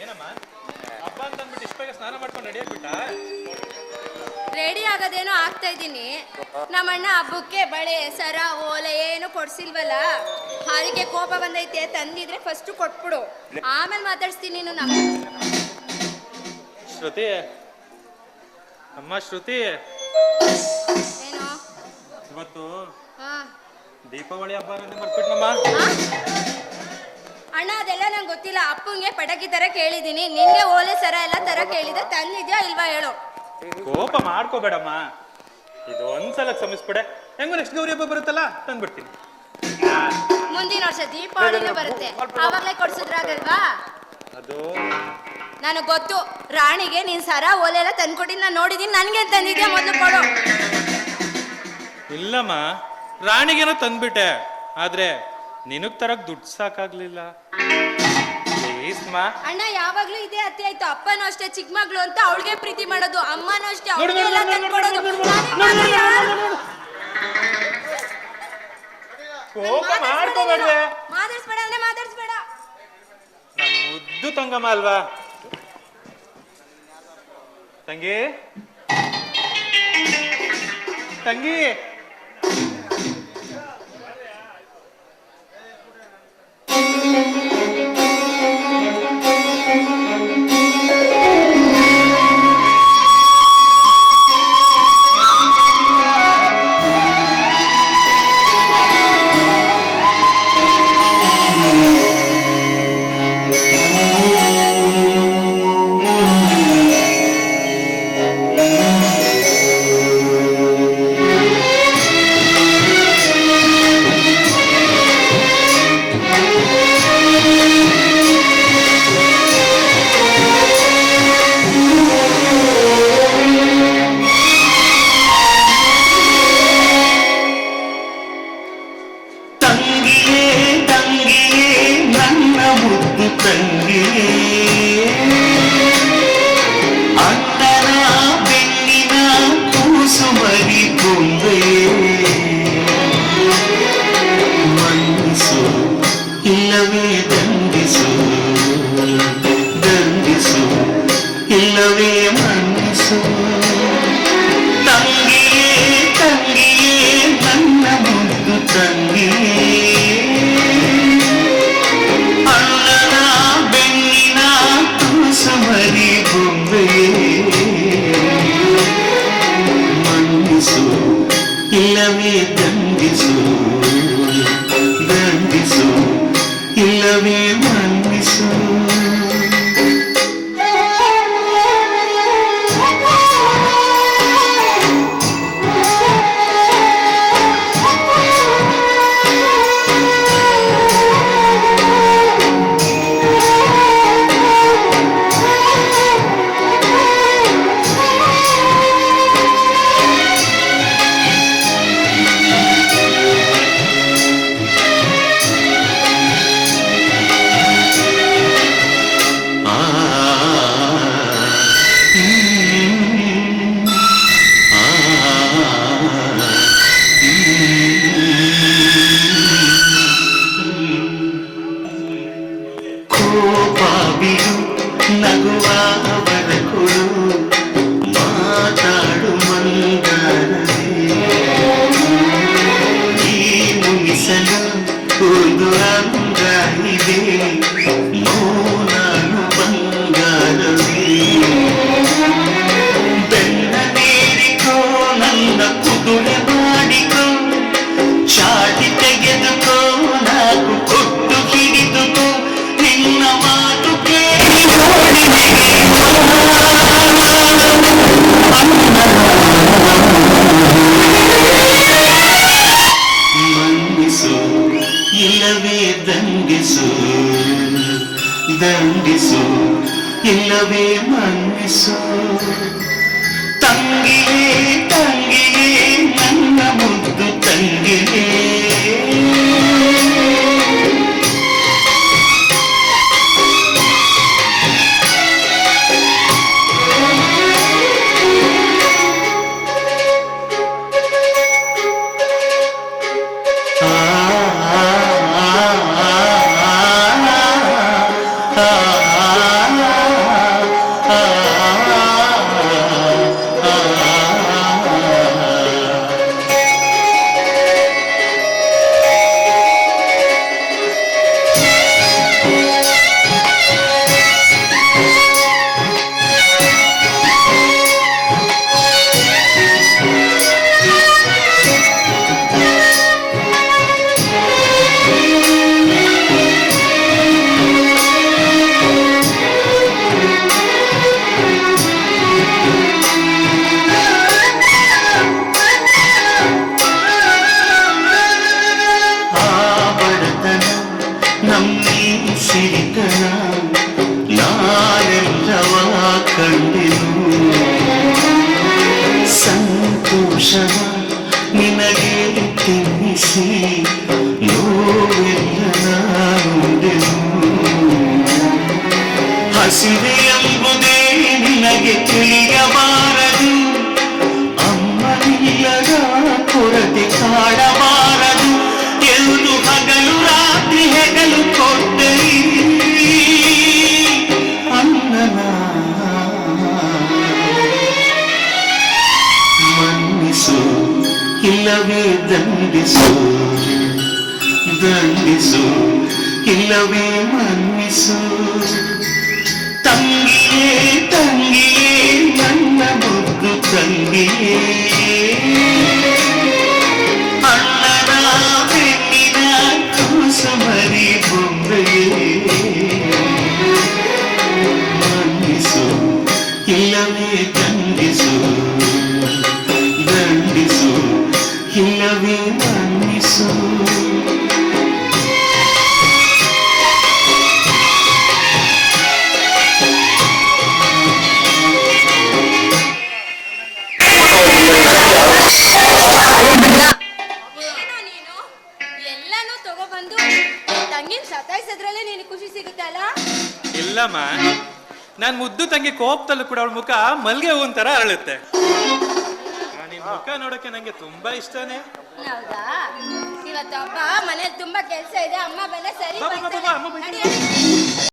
ಏನಮ್ಮ ಹಬ್ಬ ಅಂತ ಅಂದ್ಬಿಟ್ಟು ಇಷ್ಟ ಬೇಗ ಸ್ನಾನ ಮಾಡ್ಕೊಂಡು ರೆಡಿ ಆಗ್ಬಿಟ್ಟ? ರೆಡಿ ಆಗೋದೇನೋ ಆಗ್ತಾ ಇದ್ದೀನಿ. ನಮ್ಮಣ್ಣ ಹಬ್ಬಕ್ಕೆ ಬಳೆ ಸರ ಓಲೆ ಏನು ಕೊಡ್ಸಿಲ್ವಲ್ಲ, ಅದಕ್ಕೆ ಕೋಪ ಬಂದೈತೆ. ತಂದಿದ್ರೆ ಫಸ್ಟ್ ಕೊಟ್ಬಿಡು, ಆಮೇಲೆ ಮಾತಾಡ್ಸ್ತೀನಿ. ನೀನು ನಮ್ಮ ಶ್ರುತಿ, ಅಮ್ಮ ಶ್ರುತಿ, ಏನು ಇವತ್ತು ಹಾ ದೀಪಾವಳಿ ಹಬ್ಬ ಅನ್ನೋದೇ ಮರ್ತ್ಬಿಟ್ನಮ್ಮ. ಅಣ್ಣ ಅದೆಲ್ಲ ನಂಗೆ ಗೊತ್ತಿಲ್ಲ. ಅಪ್ಪಂಗೆ ಪಟಾಕಿ ತರ ಕೇಳಿದ್ದೀನಿ, ನಿನ್ಗೆ ಓಲೆ ಸರ ಎಲ್ಲ ತರ ಕೇಳಿದೆ. ತಂದಿದ್ಯಾ ಇಲ್ವಾ ಹೇಳು. ಕೋಪ ಮಾಡ್ಕೋಬೇಡಮ್ಮ, ಇದು ಒಂದ್ಸಲ ಕ್ಷಮಿಸ್ಬಿಡೆ. ಹೆಂಗೋ ನೆಕ್ಸ್ಟ್ ಗೌರಿ ಹಬ್ಬ ಬರುತ್ತಲ್ಲ, ತಂದ್ಬಿಡ್ತೀನಿ. ಮುಂದಿನ ವರ್ಷ ದೀಪಾವಳಿನೂ ಬರುತ್ತೆ, ಆವಾಗಲೇ ಕೊಡ್ಸಿದ್ರಾಗಲ್ವಾ? ಅದು ನನಗೆ ಗೊತ್ತು. ರಾಣಿಗೆ ನೀನ್ ಸರ ಓಲೆ ಎಲ್ಲ ತಂದ್ಕೊಟ್ಟಿದ್ದು ನಾನು ನೋಡಿದೀನಿ. ನನ್ಗೆ ತಂದಿದ್ಯಾ ಮೊದಲು ಕೊಡು. ಇಲ್ಲಮ್ಮ, ರಾಣಿಗೇನೋ ತಂದ್ಬಿಟ್ಟೆ, ಆದ್ರೆ ನಿನಗ್ ತರಕ್ ದುಡ್ಡು ಸಾಕಾಗ್ಲಿಲ್ಲ. ಅಣ್ಣ ಯಾವಾಗ್ಲೂ ಇದೇ ಅತಿ ಆಯ್ತು. ಅಪ್ಪನೂ ಅಷ್ಟೇ, ಚಿಕ್ಕ ಮಗಳು ಅಂತ ಅವಳಿಗೆ ಪ್ರೀತಿ ಮಾಡೋದು, ಅಮ್ಮನೂ ಅಷ್ಟೇ ಅವಳಿಗೆಲ್ಲ ತಂದ್ಕೊಡೋದು. ಮಾತಾಡ್ಸ್ಬೇಡ ಅಂದ್ರೆ ಮಾತಾಡ್ಸ್ಬೇಡ. ಮುದ್ದು ತಂಗಮ್ಮ ಅಲ್ವಾ ತಂಗಿ? ತಂಗಿ, ದಂಡಿಸು ಇಲ್ಲವೇ ಮನ್ನಿಸು ತಂಗಿಯೇ ತಂಗಿಯೇ ನನ್ನ ಮುದ್ದು ತಂಗಿಯೇ ಸಿರಿತನ ನಾನೆಲ್ಲವ ಕಂಡೆನು ಸಂತೋಷವ ನಿನಗೆ ತಿನ್ನಿಸಿ ನೋವೆಲ್ಲ ನಾನುಂಡೆನು ಹಸಿವೆ ಎಂಬುದೇ ನಿನಗೆ ತಿಳಿಯಬಾರದು ಅಮ್ಮನಿಲ್ಲದ ಕೊರತೆ ಕಾಡಬಾರದು ಎಂದು ಹಗಲು ರಾತ್ರಿ ಹೆಗಲು ಕೊಟ್ಟರಿ ಅನ್ನನ ಮನ್ನಿಸು ಇಲ್ಲವೇ ದಂಡಿಸು ದಂಡಿಸು ಇಲ್ಲವೇ ಮನ್ನಿಸು ತಂಗಿಯೇ ತಂಗಿಯೇ ನನ್ನ ಮುದ್ದು ತಂಗಿಯೇ ಅಣ್ಣನ ಬೆನ್ನಿನ ಕೂಸುಮರಿ ಬೊಂಬೆಯೇ ಮನ್ನಿಸು ಇಲ್ಲವೇ ದಂಡಿಸು ದಂಡಿಸು ಇಲ್ಲವೇ ಮನ್ನಿಸು ಏನೋ ನೀನು ಎಲ್ಲಾನು ತಗೊಬಂದು ತಂಗಿನ ಸತಾಯಿಸದ್ರಲ್ಲೇ ನೀನು ಖುಷಿ ಸಿಗುತ್ತಲ್ಲ. ಇಲ್ಲಮ್ಮ, ನಾನ್ ಮುದ್ದು ತಂಗಿ ಕೋಪದಲ್ಲೂ ಕೂಡ ಅವಳ ಮುಖ ಮಲ್ಗೆ ಹೂವಿನ ತರ ಅರಳುತ್ತೆ. ನಿನ್ ಮುಖ ನೋಡಕ್ಕೆ ನಂಗೆ ತುಂಬಾ ಇಷ್ಟನೇ. ಹೌದಾ? ಇವತ್ತು ಹಬ್ಬ, ಮನೇಲಿ ತುಂಬಾ ಕೆಲಸ ಇದೆ. ಅಮ್ಮ ಬಂದ ಸರಿ ಬಾ, ಬಾ, ಬಾ, ಬಾ, ಅಮ್ಮ ಬರ್ತಾರೆ. ಬಂದಿದ್ದಾರೆ. ನಡಿ, ನಡಿ.